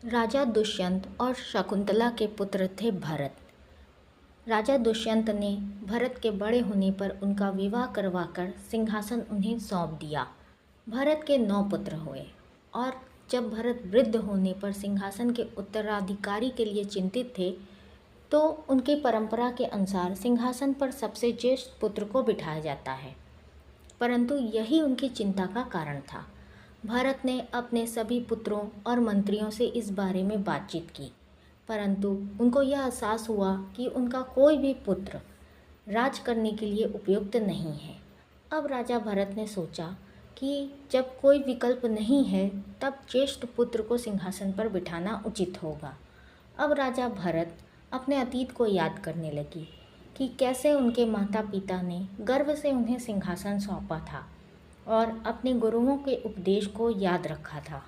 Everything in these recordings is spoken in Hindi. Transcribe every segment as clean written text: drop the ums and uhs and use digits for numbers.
राजा दुष्यंत और शकुंतला के पुत्र थे भरत। राजा दुष्यंत ने भरत के बड़े होने पर उनका विवाह करवाकर सिंहासन उन्हें सौंप दिया। भरत के 9 पुत्र हुए और जब भरत वृद्ध होने पर सिंहासन के उत्तराधिकारी के लिए चिंतित थे, तो उनकी परंपरा के अनुसार सिंहासन पर सबसे ज्येष्ठ पुत्र को बिठाया जाता है। परंतु यही उनकी चिंता का कारण था। भरत ने अपने सभी पुत्रों और मंत्रियों से इस बारे में बातचीत की, परंतु उनको यह एहसास हुआ कि उनका कोई भी पुत्र राज करने के लिए उपयुक्त नहीं है। अब राजा भरत ने सोचा कि जब कोई विकल्प नहीं है, तब ज्येष्ठ पुत्र को सिंहासन पर बिठाना उचित होगा। अब राजा भरत अपने अतीत को याद करने लगी कि कैसे उनके माता पिता ने गर्व से उन्हें सिंहासन सौंपा था और अपने गुरुओं के उपदेश को याद रखा था।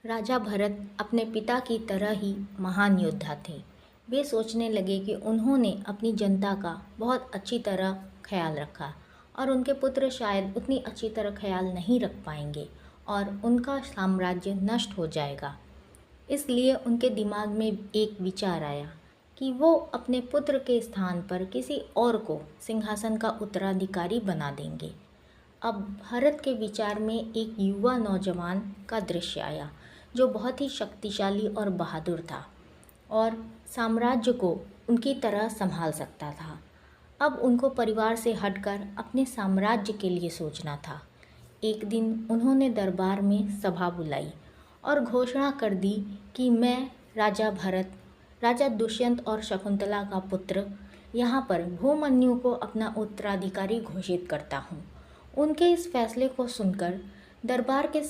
राजा भरत अपने पिता की तरह ही महान योद्धा थे। वे सोचने लगे कि उन्होंने अपनी जनता का बहुत अच्छी तरह ख्याल रखा और उनके पुत्र शायद उतनी अच्छी तरह ख्याल नहीं रख पाएंगे और उनका साम्राज्य नष्ट हो जाएगा। इसलिए उनके दिमाग में एक विचार आया कि वो अपने पुत्र के स्थान पर किसी और को सिंहासन का उत्तराधिकारी बना देंगे। अब भरत के विचार में एक युवा नौजवान का दृश्य आया जो बहुत ही शक्तिशाली और बहादुर था और साम्राज्य को उनकी तरह संभाल सकता था। अब उनको परिवार से हटकर अपने साम्राज्य के लिए सोचना था। एक दिन उन्होंने दरबार में सभा बुलाई और घोषणा कर दी कि मैं राजा भरत, राजा दुष्यंत और शकुंतला का पुत्र, यहाँ पर भूमन्यु को अपना उत्तराधिकारी घोषित करता हूँ। उनके इस फैसले को सुनकर दरबार के